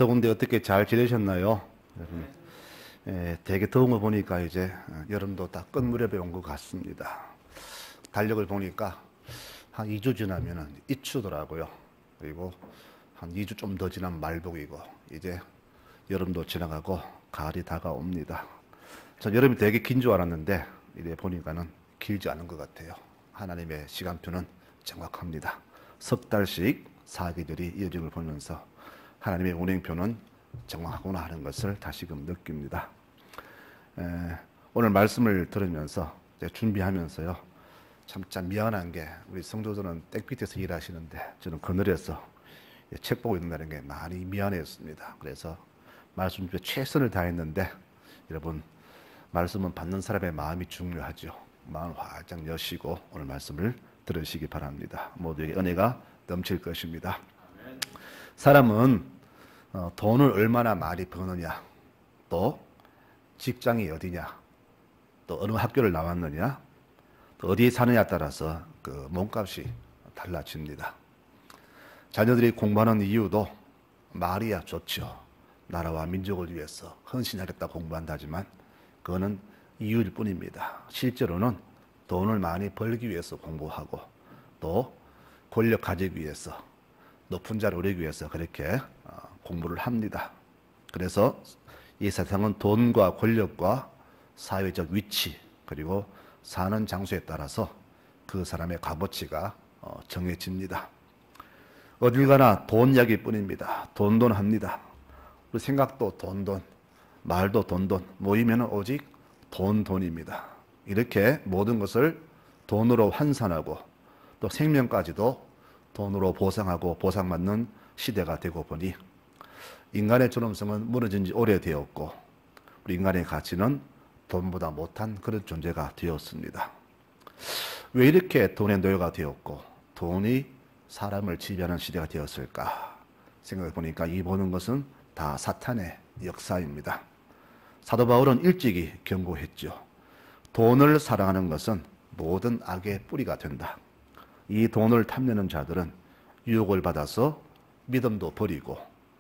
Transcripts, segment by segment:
더운데 어떻게 잘 지내셨나요? 여러분? 되게 더운 거 보니까 이제 여름도 다 끝 무렵에 온 것 같습니다. 달력을 보니까 한 2주 지나면은 입추더라고요. 그리고 한 2주 좀 더 지나면 말복이고 이제 여름도 지나가고 가을이 다가옵니다. 전 여름이 되게 긴 줄 알았는데 이래 보니까는 길지 않은 것 같아요. 하나님의 시간표는 정확합니다. 석 달씩 사계절이 이어진 걸 보면서 하나님의 운행표는 정확하구나 하는 것을 다시금 느낍니다. 오늘 말씀을 들으면서 준비하면서요, 참 미안한 게 우리 성도들은 땡빛에서 일하시는데 저는 그늘에서 책 보고 있는다는 게 많이 미안했습니다. 그래서 말씀 준비에 최선을 다했는데 여러분, 말씀은 받는 사람의 마음이 중요하죠. 마음 활짝 여시고 오늘 말씀을 들으시기 바랍니다. 모두에게 은혜가 넘칠 것입니다. 사람은 돈을 얼마나 많이 버느냐, 또 직장이 어디냐, 또 어느 학교를 나왔느냐, 또 어디에 사느냐에 따라서 그 몸값이 달라집니다. 자녀들이 공부하는 이유도 말이야 좋죠. 나라와 민족을 위해서 헌신하겠다 공부한다지만 그거는 이유일 뿐입니다. 실제로는 돈을 많이 벌기 위해서 공부하고 또 권력 가지기 위해서 높은 자를 오르기 위해서 그렇게 공부를 합니다. 그래서 이 세상은 돈과 권력과 사회적 위치 그리고 사는 장소에 따라서 그 사람의 값어치가 정해집니다. 어딜 가나 돈 이야기일 뿐입니다. 돈 합니다. 우리 생각도 돈, 말도 돈, 모이면 오직 돈입니다. 이렇게 모든 것을 돈으로 환산하고 또 생명까지도 돈으로 보상하고 보상받는 시대가 되고 보니 인간의 존엄성은 무너진 지 오래되었고 우리 인간의 가치는 돈보다 못한 그런 존재가 되었습니다. 왜 이렇게 돈의 노예가 되었고 돈이 사람을 지배하는 시대가 되었을까 생각해 보니까 이 보는 것은 다 사탄의 역사입니다. 사도 바울은 일찍이 경고했죠. 돈을 사랑하는 것은 모든 악의 뿌리가 된다. 이 돈을 탐내는 자들은 유혹을 받아서 믿음도 버리고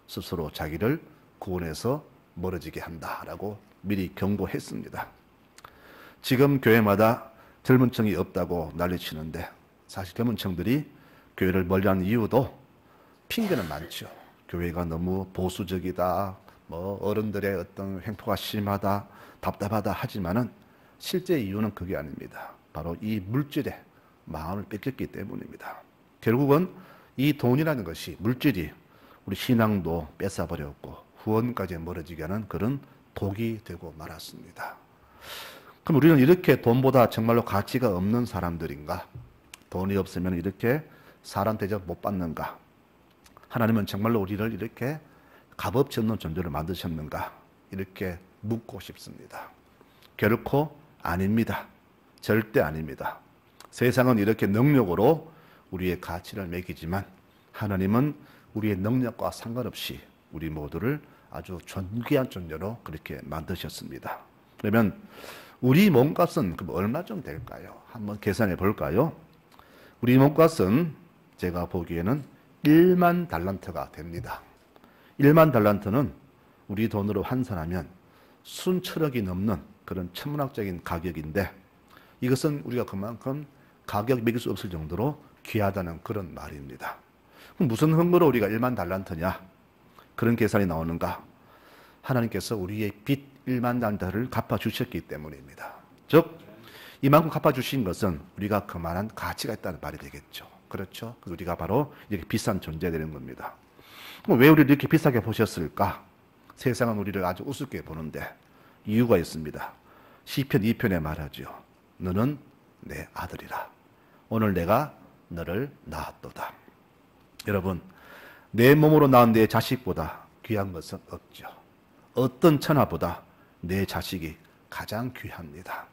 스스로 자기를 구원해서 멀어지게 한다라고 미리 경고했습니다. 지금 교회마다 젊은 층이 없다고 난리치는데 사실 젊은 층들이 교회를 멀리하는 이유도 핑계는 많죠. 교회가 너무 보수적이다, 어른들의 어떤 횡포가 심하다, 답답하다 하지만은 실제 이유는 그게 아닙니다. 바로 이 물질에 마음을 뺏겼기 때문입니다. 결국은 이 돈이라는 것이 물질이 우리 신앙도 뺏어버렸고 후원까지 멀어지게 하는 그런 독이 되고 말았습니다. 그럼 우리는 이렇게 돈보다 정말로 가치가 없는 사람들인가? 돈이 없으면 이렇게 사람 대접 못 받는가? 하나님은 정말로 우리를 이렇게 값없이 없는 존재를 만드셨는가? 이렇게 묻고 싶습니다. 결코 아닙니다. 절대 아닙니다. 세상은 이렇게 능력으로 우리의 가치를 매기지만 하나님은 우리의 능력과 상관없이 우리 모두를 아주 존귀한 존재로 그렇게 만드셨습니다. 그러면 우리 몸값은 그럼 얼마쯤 될까요? 한번 계산해 볼까요? 우리 몸값은 제가 보기에는 1만 달란트가 됩니다. 1만 달란트는 우리 돈으로 환산하면 순천억이 넘는 그런 천문학적인 가격인데 이것은 우리가 그만큼 가격 매길 수 없을 정도로 귀하다는 그런 말입니다. 그럼 무슨 근거로 우리가 1만 달란트냐? 그런 계산이 나오는가? 하나님께서 우리의 빚 1만 달란트를 갚아주셨기 때문입니다. 즉 이만큼 갚아주신 것은 우리가 그만한 가치가 있다는 말이 되겠죠. 그렇죠? 우리가 바로 이렇게 비싼 존재가 되는 겁니다. 그럼 왜 우리를 이렇게 비싸게 보셨을까? 세상은 우리를 아주 우습게 보는데 이유가 있습니다. 시편 2편에 말하죠. 너는 내 아들이라. 오늘 내가 너를 낳았도다. 여러분, 내 몸으로 낳은 내 자식보다 귀한 것은 없죠. 어떤 천하보다 내 자식이 가장 귀합니다.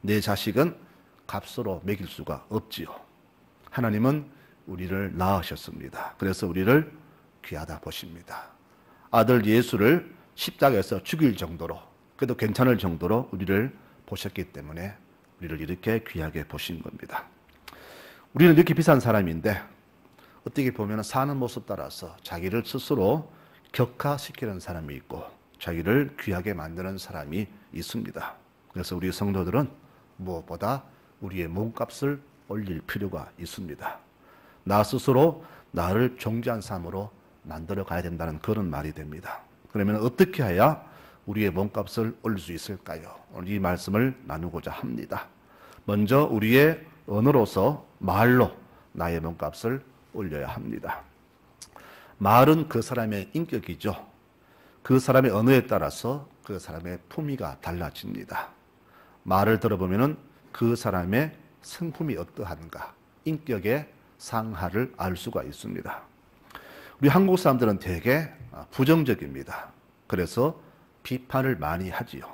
내 자식은 값으로 매길 수가 없지요. 하나님은 우리를 낳으셨습니다. 그래서 우리를 귀하다 보십니다. 아들 예수를 십자가에서 죽일 정도로, 그래도 괜찮을 정도로 우리를 보셨기 때문에 우리를 이렇게 귀하게 보신 겁니다. 우리는 이렇게 비싼 사람인데 어떻게 보면 사는 모습 따라서 자기를 스스로 격화시키는 사람이 있고 자기를 귀하게 만드는 사람이 있습니다. 그래서 우리 성도들은 무엇보다 우리의 몸값을 올릴 필요가 있습니다. 나 스스로 나를 존귀한 삶으로 만들어 가야 된다는 그런 말이 됩니다. 그러면 어떻게 해야 우리의 몸값을 올릴 수 있을까요? 오늘 이 말씀을 나누고자 합니다. 먼저 우리의 언어로서 말로 나의 몸값을 올려야 합니다. 말은 그 사람의 인격이죠. 그 사람의 언어에 따라서 그 사람의 품위가 달라집니다. 말을 들어보면 그 사람의 성품이 어떠한가, 인격의 상하를 알 수가 있습니다. 우리 한국 사람들은 되게 부정적입니다. 그래서 비판을 많이 하지요.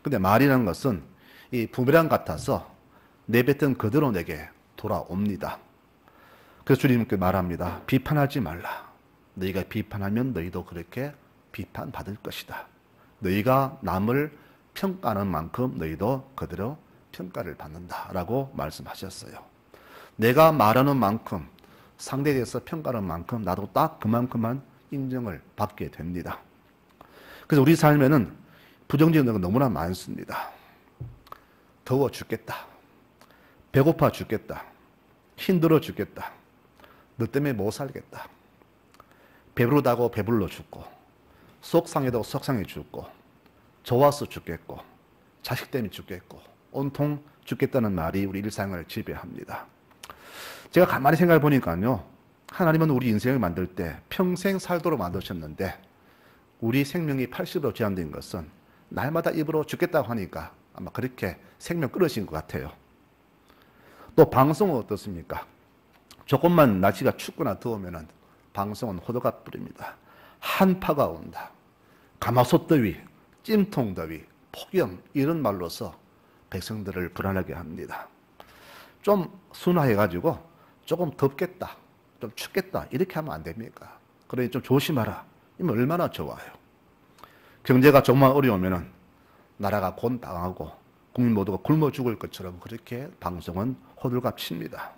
근데 말이라는 것은 이 부메랑 같아서 내뱉은 그대로 내게 돌아옵니다. 그래서 주님께 말합니다. 비판하지 말라. 너희가 비판하면 너희도 그렇게 비판받을 것이다. 너희가 남을 평가하는 만큼 너희도 그대로 평가를 받는다라고 말씀하셨어요. 내가 말하는 만큼, 상대에 대해서 평가하는 만큼 나도 딱 그만큼만 인정을 받게 됩니다. 그래서 우리 삶에는 부정적인 건 너무나 많습니다. 더워 죽겠다. 배고파 죽겠다. 힘들어 죽겠다. 너 때문에 못 살겠다. 배부르다고 배불러 죽고, 속상해도 속상해 죽고, 좋아서 죽겠고, 자식 때문에 죽겠고, 온통 죽겠다는 말이 우리 일상을 지배합니다. 제가 가만히 생각해 보니까요, 하나님은 우리 인생을 만들 때 평생 살도록 만드셨는데 우리 생명이 80으로 제한된 것은 날마다 입으로 죽겠다고 하니까 아마 그렇게 생명 끊으신 것 같아요. 또 방송은 어떻습니까? 조금만 날씨가 춥거나 더우면 방송은 호들갑 부립니다. 한파가 온다. 가마솥더위, 찜통더위, 폭염 이런 말로서 백성들을 불안하게 합니다. 좀 순화해가지고 조금 덥겠다, 좀 춥겠다 이렇게 하면 안 됩니까? 그러니 좀 조심하라. 이면 얼마나 좋아요. 경제가 정말 어려우면 나라가 곤방하고 국민 모두가 굶어 죽을 것처럼 그렇게 방송은 호들갑 칩니다.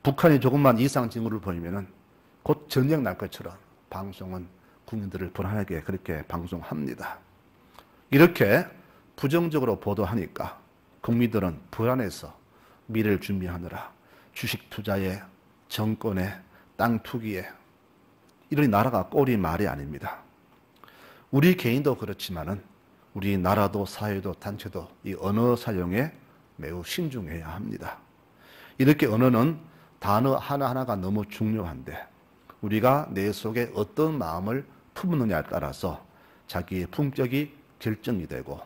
북한이 조금만 이상 징후를 보이면 곧 전쟁 날 것처럼 방송은 국민들을 불안하게 그렇게 방송합니다. 이렇게 부정적으로 보도하니까 국민들은 불안해서 미래를 준비하느라 주식 투자에, 정권에, 땅 투기에 이러니 나라가 꼴이 말이 아닙니다. 우리 개인도 그렇지만은 우리 나라도 사회도 단체도 이 언어 사용에 매우 신중해야 합니다. 이렇게 언어는 단어 하나하나가 너무 중요한데 우리가 내 속에 어떤 마음을 품느냐에 따라서 자기의 품격이 결정이 되고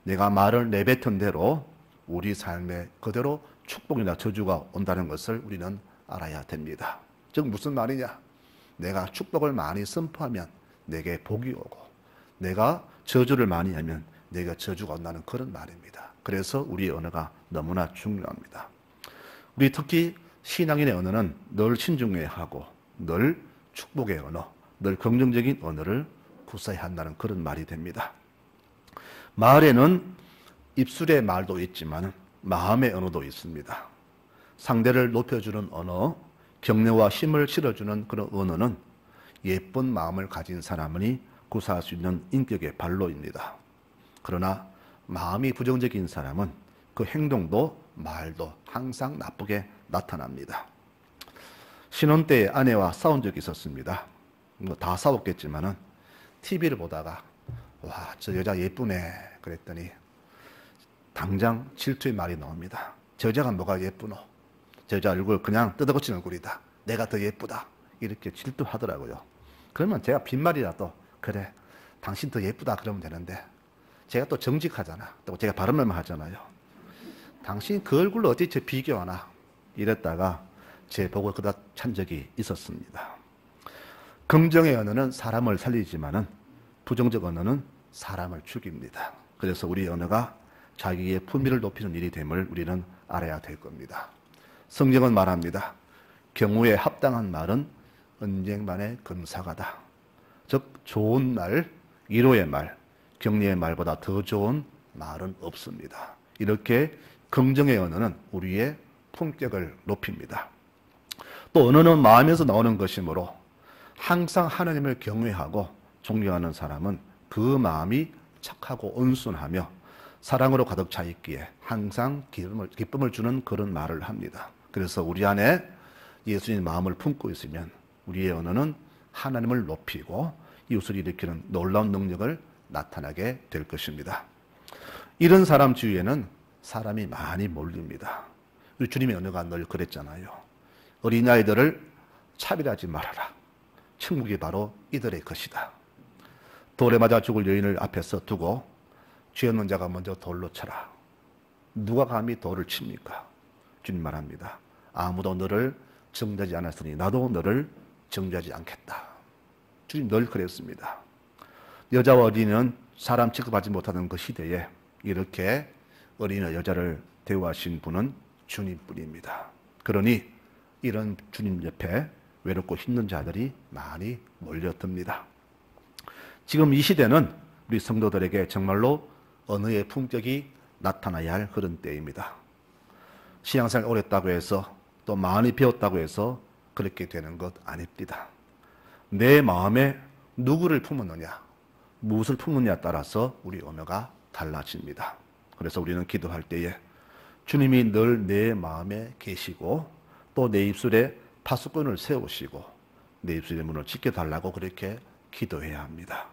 내가 말을 내뱉은 대로 우리 삶에 그대로 축복이나 저주가 온다는 것을 우리는 알아야 됩니다. 즉 무슨 말이냐? 내가 축복을 많이 선포하면 내게 복이 오고 내가 저주를 많이 하면 내가 저주가 온다는 그런 말입니다. 그래서 우리의 언어가 너무나 중요합니다. 우리 특히 신앙인의 언어는 늘 신중해야 하고 늘 축복의 언어, 늘 긍정적인 언어를 구사해야 한다는 그런 말이 됩니다. 말에는 입술의 말도 있지만 마음의 언어도 있습니다. 상대를 높여주는 언어, 격려와 힘을 실어주는 그런 언어는 예쁜 마음을 가진 사람이 구사할 수 있는 인격의 발로입니다. 그러나 마음이 부정적인 사람은 그 행동도 말도 항상 나쁘게 나타납니다. 신혼 때 아내와 싸운 적이 있었습니다. 뭐 다 싸웠겠지만은 TV를 보다가 와, 저 여자 예쁘네 그랬더니 당장 질투의 말이 나옵니다. 저 여자가 뭐가 예쁘노? 저 여자 얼굴 그냥 뜯어고친 얼굴이다. 내가 더 예쁘다. 이렇게 질투하더라고요. 그러면 제가 빈말이라도 그래 당신 더 예쁘다 그러면 되는데 제가 또 정직하잖아. 또 제가 바른 말만 하잖아요. 당신 그 얼굴로 어디 저 비교하나? 이랬다가 제 복을 그다 찬 적이 있었습니다. 긍정의 언어는 사람을 살리지만은 부정적 언어는 사람을 죽입니다. 그래서 우리 언어가 자기의 품위를 높이는 일이 됨을 우리는 알아야 될 겁니다. 성경은 말합니다. 경우에 합당한 말은 언쟁반의 금사가다. 즉 좋은 말, 위로의 말, 격려의 말보다 더 좋은 말은 없습니다. 이렇게 긍정의 언어는 우리의 품격을 높입니다. 또 언어는 마음에서 나오는 것이므로 항상 하나님을 경외하고 존경하는 사람은 그 마음이 착하고 온순하며 사랑으로 가득 차 있기에 항상 기쁨을 주는 그런 말을 합니다. 그래서 우리 안에 예수님 마음을 품고 있으면 우리의 언어는 하나님을 높이고 이웃을 일으키는 놀라운 능력을 나타나게 될 것입니다. 이런 사람 주위에는 사람이 많이 몰립니다. 우리 주님의 언어가 늘 그랬잖아요. 어린아이들을 차별하지 말아라. 천국이 바로 이들의 것이다. 돌에 맞아 죽을 여인을 앞에서 두고 죄 없는 자가 먼저 돌로 쳐라. 누가 감히 돌을 칩니까? 주님 말합니다. 아무도 너를 정죄하지 않았으니 나도 너를 정죄하지 않겠다. 주님 늘 그랬습니다. 여자와 어린이는 사람 취급하지 못하는 그 시대에 이렇게 어린이와 여자를 대우하신 분은 주님뿐입니다. 그러니 이런 주님 옆에 외롭고 힘든 자들이 많이 몰려듭니다. 지금 이 시대는 우리 성도들에게 정말로 언어의 품격이 나타나야 할 그런 때입니다. 신앙생활 오래 했다고 해서 또 많이 배웠다고 해서 그렇게 되는 것 아닙니다. 내 마음에 누구를 품었느냐, 무엇을 품느냐에 따라서 우리 언어가 달라집니다. 그래서 우리는 기도할 때에 주님이 늘 내 마음에 계시고 또 내 입술에 파수꾼을 세우시고 내 입술의 문을 지켜달라고 그렇게 기도해야 합니다.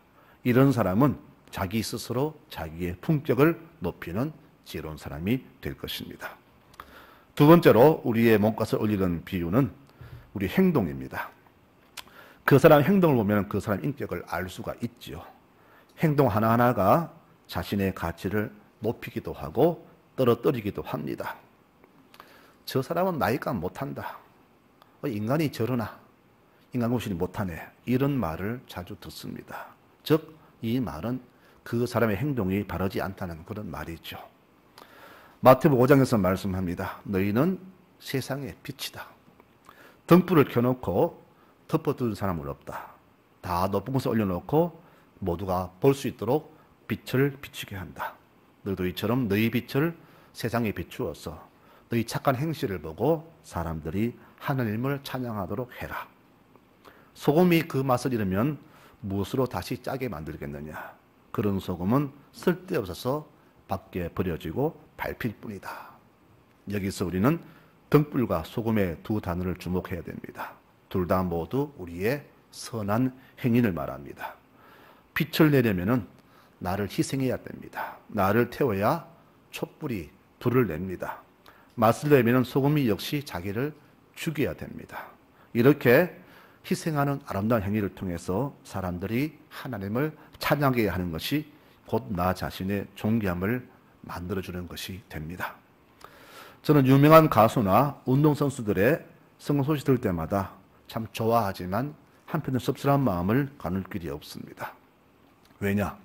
이런 사람은 자기 스스로 자기의 품격을 높이는 지혜로운 사람이 될 것입니다. 두 번째로 우리의 몸값을 올리는 비유는 우리 행동입니다. 그 사람 행동을 보면 그 사람 인격을 알 수가 있지요. 행동 하나하나가 자신의 가치를 높이기도 하고 떨어뜨리기도 합니다. 저 사람은 나이가 못한다. 인간이 저러나 인간공신이 못하네. 이런 말을 자주 듣습니다. 즉 이 말은 그 사람의 행동이 바르지 않다는 그런 말이죠. 마태복음 5장에서 말씀합니다. 너희는 세상의 빛이다. 등불을 켜놓고 덮어두는 사람은 없다. 다 높은 곳에 올려놓고 모두가 볼 수 있도록 빛을 비추게 한다. 너희도 이처럼 너희 빛을 세상에 비추어서 너희 착한 행실을 보고 사람들이 하나님을 찬양하도록 해라. 소금이 그 맛을 잃으면 무엇으로 다시 짜게 만들겠느냐. 그런 소금은 쓸데없어서 밖에 버려지고 밟힐 뿐이다. 여기서 우리는 등불과 소금의 두 단어를 주목해야 됩니다. 둘 다 모두 우리의 선한 행위를 말합니다. 빛을 내려면은 나를 희생해야 됩니다. 나를 태워야 촛불이 불을 냅니다. 맛을 내면은 소금이 역시 자기를 죽여야 됩니다. 이렇게 희생하는 아름다운 행위를 통해서 사람들이 하나님을 찬양하게 하는 것이 곧 나 자신의 존귀함을 만들어주는 것이 됩니다. 저는 유명한 가수나 운동선수들의 성공 소식 들을 때마다 참 좋아하지만 한편은 씁쓸한 마음을 가눌 길이 없습니다. 왜냐?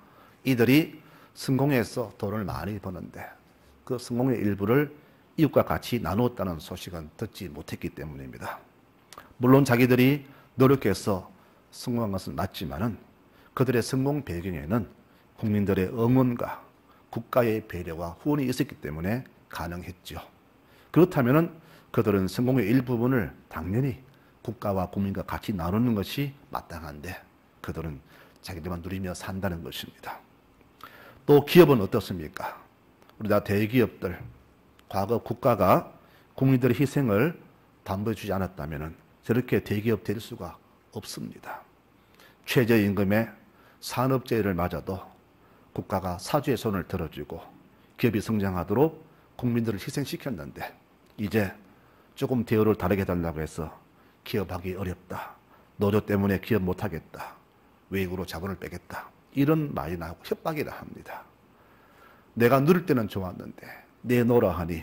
이들이 성공해서 돈을 많이 버는데 그 성공의 일부를 이웃과 같이 나누었다는 소식은 듣지 못했기 때문입니다. 물론 자기들이 노력해서 성공한 것은 맞지만은 그들의 성공 배경에는 국민들의 응원과 국가의 배려와 후원이 있었기 때문에 가능했죠. 그렇다면은 그들은 성공의 일부분을 당연히 국가와 국민과 같이 나누는 것이 마땅한데 그들은 자기들만 누리며 산다는 것입니다. 또 기업은 어떻습니까? 우리나라 대기업들, 과거 국가가 국민들의 희생을 담보해 주지 않았다면 저렇게 대기업 될 수가 없습니다. 최저임금에 산업재해를 맞아도 국가가 사주의 손을 들어주고 기업이 성장하도록 국민들을 희생시켰는데 이제 조금 대우를 다르게 해달라고 해서 기업하기 어렵다. 노조 때문에 기업 못하겠다. 외국으로 자본을 빼겠다. 이런 말이 나오고 협박이라 합니다. 내가 누릴 때는 좋았는데 내놓으라 하니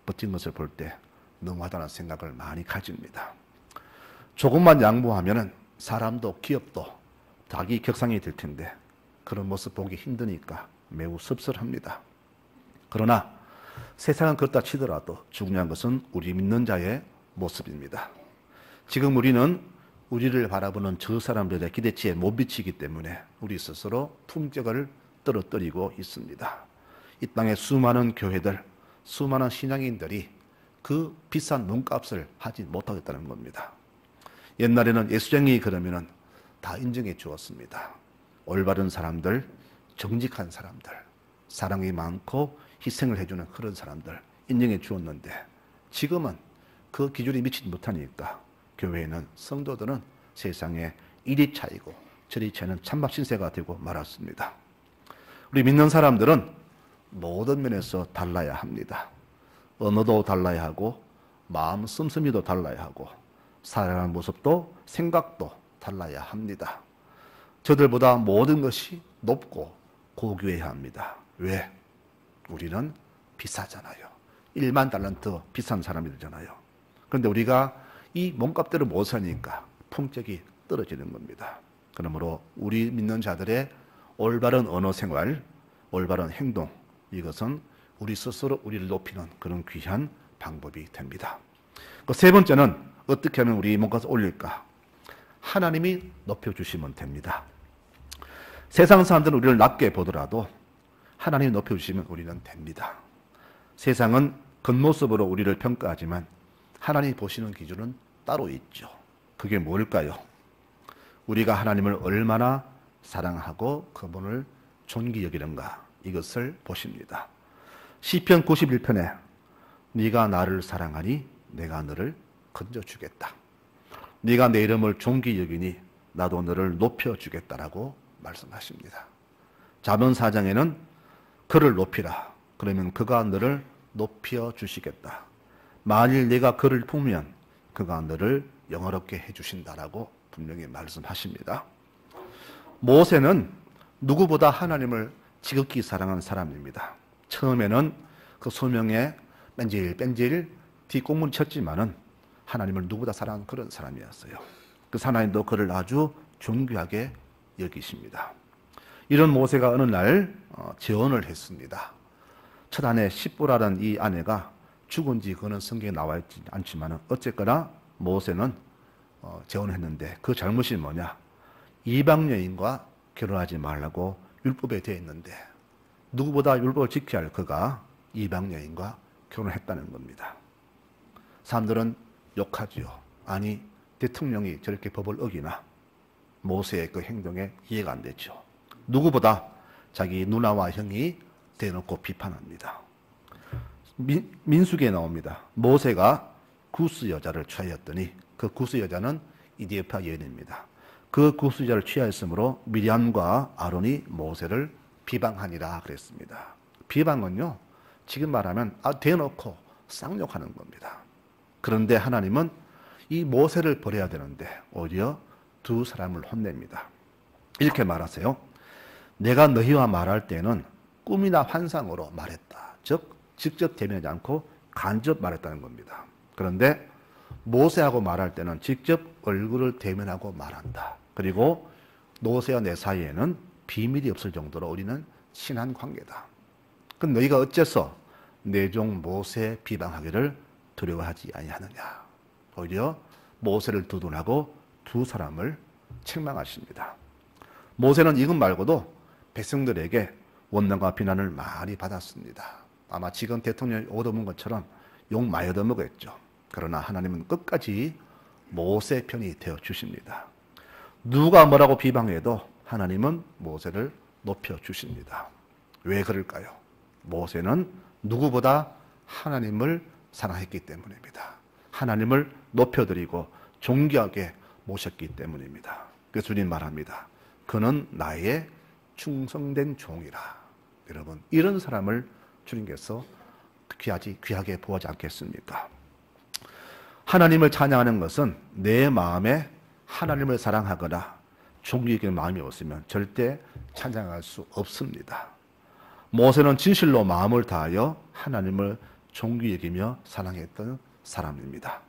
버틴 것을 볼 때 너무하다는 생각을 많이 가집니다. 조금만 양보하면 사람도 기업도 자기 격상이 될 텐데 그런 모습 보기 힘드니까 매우 씁쓸합니다. 그러나 세상은 그렇다 치더라도 중요한 것은 우리 믿는 자의 모습입니다. 지금 우리는 우리를 바라보는 저 사람들의 기대치에 못 미치기 때문에 우리 스스로 품격을 떨어뜨리고 있습니다. 이 땅의 수많은 교회들, 수많은 신앙인들이 그 비싼 몸값을 하지 못하겠다는 겁니다. 옛날에는 예수쟁이 그러면은 다 인정해 주었습니다. 올바른 사람들, 정직한 사람들, 사랑이 많고 희생을 해주는 그런 사람들 인정해 주었는데, 지금은 그 기준이 미치지 못하니까 교회는, 성도들은 세상에 이리 차이고 저리 차이는 찬밥 신세가 되고 말았습니다. 우리 믿는 사람들은 모든 면에서 달라야 합니다. 언어도 달라야 하고 마음 씀씀이도 달라야 하고 살아가는 모습도 생각도 달라야 합니다. 저들보다 모든 것이 높고 고귀해야 합니다. 왜? 우리는 비싸잖아요. 1만 달란트 비싼 사람이 되잖아요. 그런데 우리가 이 몸값대로 못 사니까 품격이 떨어지는 겁니다. 그러므로 우리 믿는 자들의 올바른 언어 생활, 올바른 행동, 이것은 우리 스스로 우리를 높이는 그런 귀한 방법이 됩니다. 그 세 번째는 어떻게 하면 우리 몸값을 올릴까? 하나님이 높여주시면 됩니다. 세상 사람들은 우리를 낮게 보더라도 하나님이 높여주시면 우리는 됩니다. 세상은 겉모습으로 우리를 평가하지만 하나님이 보시는 기준은 따로 있죠. 그게 뭘까요? 우리가 하나님을 얼마나 사랑하고 그분을 존귀 여기는가, 이것을 보십니다. 시편 91편에 네가 나를 사랑하니 내가 너를 건져주겠다. 네가 내 이름을 존귀 여기니 나도 너를 높여주겠다라고 말씀하십니다. 잠언 4장에는 그를 높이라. 그러면 그가 너를 높여주시겠다. 만일 네가 그를 품으면 그가 너를 영화롭게 해주신다라고 분명히 말씀하십니다. 모세는 누구보다 하나님을 지극히 사랑한 사람입니다. 처음에는 그 소명에 뺀질 뒷공문을 쳤지만은 하나님을 누구보다 사랑한 그런 사람이었어요. 그 하나님도 그를 아주 존귀하게 여기십니다. 이런 모세가 어느 날 재혼을 했습니다. 첫 아내 십보라는 이 아내가 죽은지 그는 성경에 나와 있지 않지만 어쨌거나 모세는 재혼했는데 그 잘못이 뭐냐? 이방 여인과 결혼하지 말라고 율법에 되어 있는데 누구보다 율법을 지켜야 할 그가 이방 여인과 결혼했다는 겁니다. 사람들은 욕하지요. 아니, 대통령이 저렇게 법을 어기나? 모세의 그 행동에 이해가 안 되죠. 누구보다 자기 누나와 형이 대놓고 비판합니다. 민수기에 나옵니다. 모세가 구스 여자를 취하였더니 그 구스 여자는 이디오피아 여인입니다. 그 구스 여자를 취하였으므로 미리암과 아론이 모세를 비방하니라 그랬습니다. 비방은요, 지금 말하면 대놓고 쌍욕하는 겁니다. 그런데 하나님은 이 모세를 버려야 되는데 오히려 두 사람을 혼냅니다. 이렇게 말하세요. 내가 너희와 말할 때는 꿈이나 환상으로 말했다. 즉 직접 대면하지 않고 간접 말했다는 겁니다. 그런데 모세하고 말할 때는 직접 얼굴을 대면하고 말한다. 그리고 모세와 내 사이에는 비밀이 없을 정도로 우리는 친한 관계다. 그럼 너희가 어째서 내 종 모세 비방하기를 두려워하지 아니하느냐. 오히려 모세를 두둔하고 두 사람을 책망하십니다. 모세는 이것 말고도 백성들에게 원망과 비난을 많이 받았습니다. 아마 지금 대통령이 얻어먹은 것처럼 욕 많이 얻어먹었죠. 그러나 하나님은 끝까지 모세 편이 되어주십니다. 누가 뭐라고 비방해도 하나님은 모세를 높여주십니다. 왜 그럴까요? 모세는 누구보다 하나님을 사랑했기 때문입니다. 하나님을 높여드리고 존귀하게 모셨기 때문입니다. 그래서 주님 말합니다. 그는 나의 충성된 종이라. 여러분, 이런 사람을 주님께서 귀하게 보호하지 않겠습니까? 하나님을 찬양하는 것은 내 마음에 하나님을 사랑하거나 존귀 여기는 마음이 없으면 절대 찬양할 수 없습니다. 모세는 진실로 마음을 다하여 하나님을 존귀 여기며 사랑했던 사람입니다.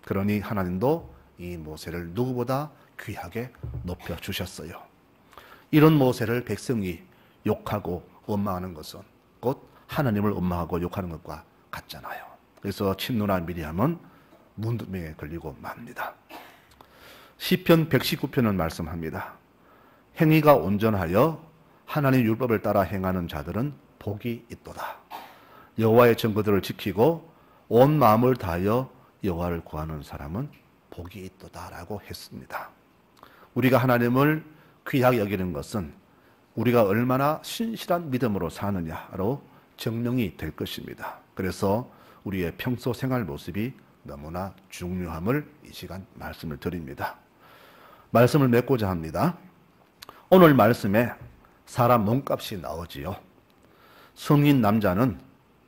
그러니 하나님도 이 모세를 누구보다 귀하게 높여주셨어요. 이런 모세를 백성이 욕하고 원망하는 것은 곧 하나님을 원망하고 욕하는 것과 같잖아요. 그래서 친누나 미리암은 문둥병에 걸리고 맙니다. 시편 119편은 말씀합니다. 행위가 온전하여 하나님 율법을 따라 행하는 자들은 복이 있도다. 여호와의 증거들을 지키고 온 마음을 다하여 여호와를 구하는 사람은 복이 있도다라고 했습니다. 우리가 하나님을 귀하게 여기는 것은 우리가 얼마나 신실한 믿음으로 사느냐로 증명이 될 것입니다. 그래서 우리의 평소 생활 모습이 너무나 중요함을 이 시간 말씀을 드립니다. 말씀을 맺고자 합니다. 오늘 말씀에 사람 몸값이 나오지요. 성인 남자는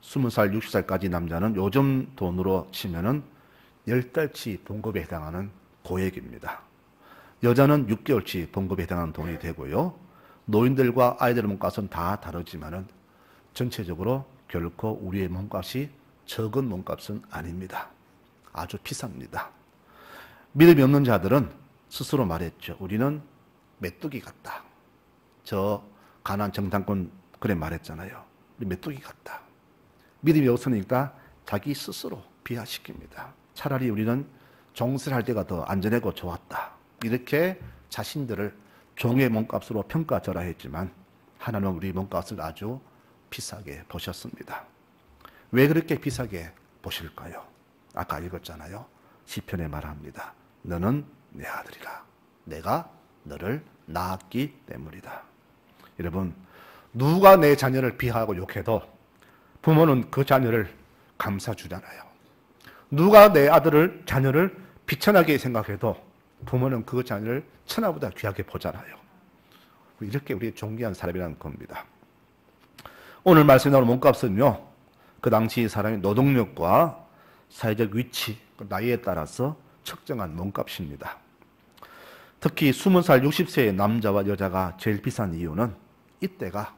20살, 60살까지 남자는 요즘 돈으로 치면은 10달치 봉급에 해당하는 고액입니다. 여자는 6개월치 봉급에 해당하는 돈이 되고요. 노인들과 아이들의 몸값은 다 다르지만은 전체적으로 결코 우리의 몸값이 적은 몸값은 아닙니다. 아주 비쌉니다. 믿음이 없는 자들은 스스로 말했죠. 우리는 메뚜기 같다. 저 가난 정탐꾼 그래 말했잖아요. 우리 메뚜기 같다. 믿음이 없으니까 자기 스스로 비하시킵니다. 차라리 우리는 종세를 할 때가 더 안전하고 좋았다. 이렇게 자신들을 종의 몸값으로 평가절하했지만 하나님은 우리 몸값을 아주 비싸게 보셨습니다. 왜 그렇게 비싸게 보실까요? 아까 읽었잖아요. 시편에 말합니다. 너는 내 아들이라. 내가 너를 낳았기 때문이다. 여러분, 누가 내 자녀를 비하하고 욕해도 부모는 그 자녀를 감싸주잖아요. 누가 내 자녀를 비천하게 생각해도 부모는 그 자녀를 천하보다 귀하게 보잖아요. 이렇게 우리 존귀한 사람이라는 겁니다. 오늘 말씀에 나오는 몸값은요, 그 당시 사람의 노동력과 사회적 위치, 나이에 따라서 측정한 몸값입니다. 특히 20살, 60세의 남자와 여자가 제일 비싼 이유는 이때가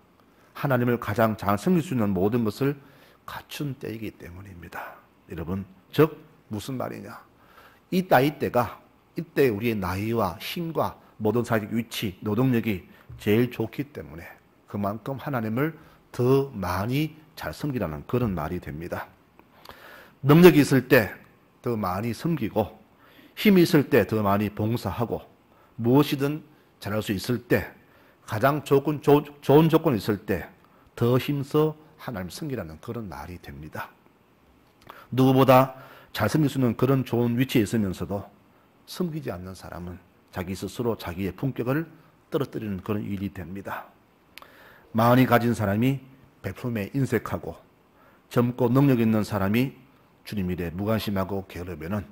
하나님을 가장 잘 섬길 수 있는 모든 것을 갖춘 때이기 때문입니다. 여러분, 즉 무슨 말이냐? 이 나이 때가 이때 우리의 나이와 힘과 모든 사회적 위치, 노동력이 제일 좋기 때문에 그만큼 하나님을 더 많이 잘 섬기라는 그런 말이 됩니다. 능력이 있을 때 더 많이 섬기고 힘이 있을 때 더 많이 봉사하고 무엇이든 잘할 수 있을 때 가장 좋은 조건이 있을 때 더 힘써 하나님 섬기라는 그런 말이 됩니다. 누구보다 잘 섬길 수 있는 그런 좋은 위치에 있으면서도 섬기지 않는 사람은 자기 스스로 자기의 품격을 떨어뜨리는 그런 일이 됩니다. 많이 가진 사람이 베품에 인색하고 젊고 능력 있는 사람이 주님 일에 무관심하고 게으르면은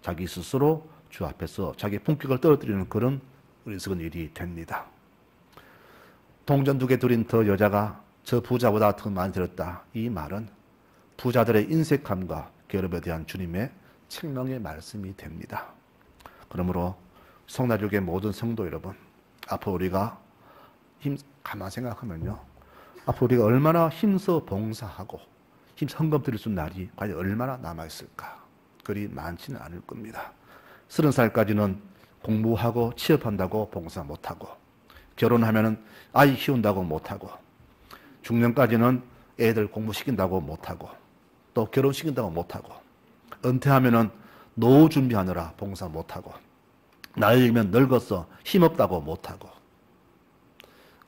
자기 스스로 주 앞에서 자기 품격을 떨어뜨리는 그런 어리석은 일이 됩니다. 동전 2개 드린 더 여자가 저 부자보다 더 많이 들었다. 이 말은 부자들의 인색함과 게으름에 대한 주님의 책망의 말씀이 됩니다. 그러므로 성나족의 모든 성도 여러분, 앞으로 우리가 가만 생각하면요, 앞으로 우리가 얼마나 힘써 봉사하고 힘써 헌금 드릴 수 있는 날이 과연 얼마나 남아있을까? 그리 많지는 않을 겁니다. 30살까지는 공부하고 취업한다고 봉사 못하고, 결혼하면 아이 키운다고 못하고, 중년까지는 애들 공부시킨다고 못하고, 또 결혼시킨다고 못하고, 은퇴하면 노후 준비하느라 봉사 못하고, 나이 들면 늙어서 힘없다고 못하고,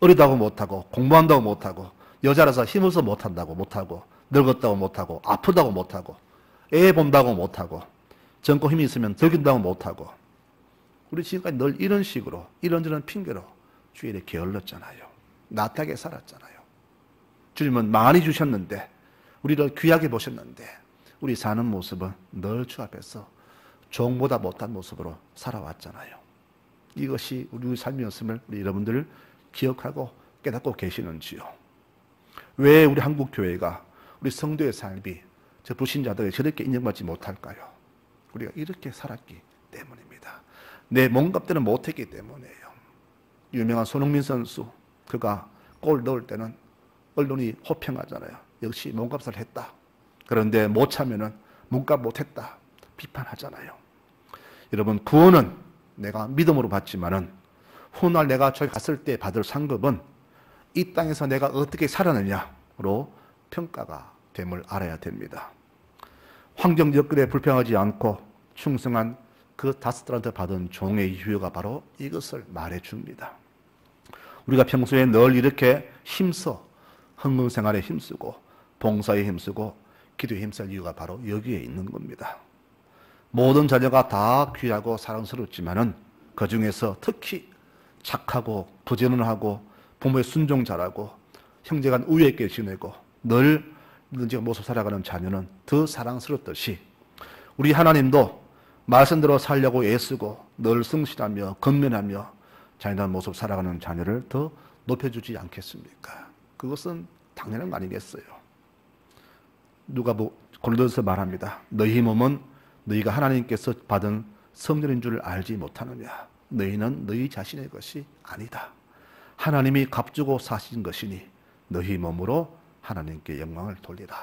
어리다고 못하고, 공부한다고 못하고, 여자라서 힘없어 못한다고 못하고, 늙었다고 못하고, 아프다고 못하고, 애 본다고 못하고, 젊고 힘이 있으면 늙인다고 못하고, 우리 지금까지 늘 이런 식으로 이런저런 핑계로 주일에 게을렀잖아요. 나태하게 살았잖아요. 주님은 많이 주셨는데, 우리를 귀하게 보셨는데, 우리 사는 모습은 늘 주 앞에서 종보다 못한 모습으로 살아왔잖아요. 이것이 우리 삶이었음을 우리 여러분들 기억하고 깨닫고 계시는지요? 왜 우리 한국 교회가 우리 성도의 삶이 저 불신자들에게 저렇게 인정받지 못할까요? 우리가 이렇게 살았기 때문입니다. 내 몸값대는 못했기 때문이에요. 유명한 손흥민 선수, 그가 골 넣을 때는 언론이 호평하잖아요. 역시 몸값을 했다. 그런데 못 차면은 몸값 못했다. 비판하잖아요. 여러분, 구원은 내가 믿음으로 받지만은 훗날 내가 저기 갔을 때 받을 상급은 이 땅에서 내가 어떻게 살았느냐로 평가가 됨을 알아야 됩니다. 환경 여건에 불평하지 않고 충성한 그 다스들한테 받은 종의 유효가 바로 이것을 말해줍니다. 우리가 평소에 늘 이렇게 힘써 헌금 생활에 힘쓰고 봉사에 힘쓰고 기도에 힘쓸 이유가 바로 여기에 있는 겁니다. 모든 자녀가 다 귀하고 사랑스럽지만은 그 중에서 특히 착하고 부지런하고 부모의 순종 잘하고 형제간 우애 있게 지내고 늘 믿음직한 모습 살아가는 자녀는 더 사랑스럽듯이 우리 하나님도 말씀대로 살려고 애쓰고 늘 성실하며 건면하며 자녀단 모습 살아가는 자녀를 더 높여주지 않겠습니까? 그것은 당연한 거 아니겠어요? 누가 고린도서에서 말합니다. 너희 몸은 너희가 하나님께서 받은 성전인 줄 알지 못하느냐? 너희는 너희 자신의 것이 아니다. 하나님이 값주고 사신 것이니 너희 몸으로 하나님께 영광을 돌리라.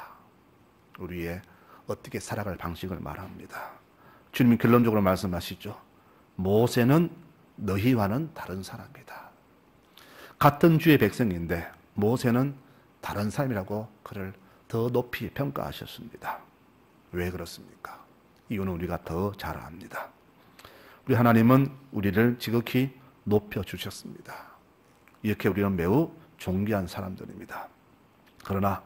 우리의 어떻게 살아갈 방식을 말합니다. 주님이 결론적으로 말씀하시죠. 모세는 너희와는 다른 사람이다. 같은 주의 백성인데 모세는 다른 사람이라고 그를 더 높이 평가하셨습니다. 왜 그렇습니까? 이유는 우리가 더 잘 압니다. 우리 하나님은 우리를 지극히 높여주셨습니다. 이렇게 우리는 매우 존귀한 사람들입니다. 그러나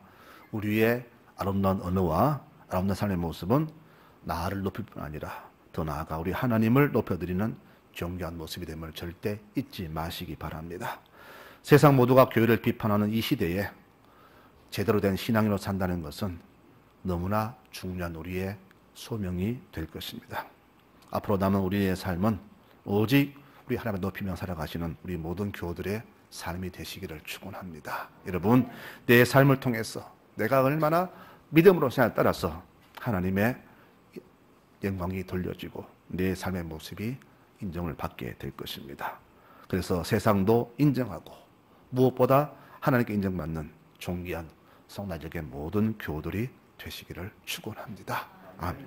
우리의 아름다운 언어와 아름다운 삶의 모습은 나를 높일 뿐 아니라 더 나아가 우리 하나님을 높여드리는 존귀한 모습이 됨을 절대 잊지 마시기 바랍니다. 세상 모두가 교회를 비판하는 이 시대에 제대로 된 신앙인으로 산다는 것은 너무나 중요한 우리의 소명이 될 것입니다. 앞으로 남은 우리의 삶은 오직 우리 하나님을 높이며 살아가시는 우리 모든 교우들의 삶이 되시기를 축원합니다. 여러분, 내 삶을 통해서 내가 얼마나 믿음으로 생각에 따라서 하나님의 영광이 돌려지고 내 삶의 모습이 인정을 받게 될 것입니다. 그래서 세상도 인정하고 무엇보다 하나님께 인정받는 존귀한 성날적인 모든 교우들이 되시기를 축원합니다. 아멘.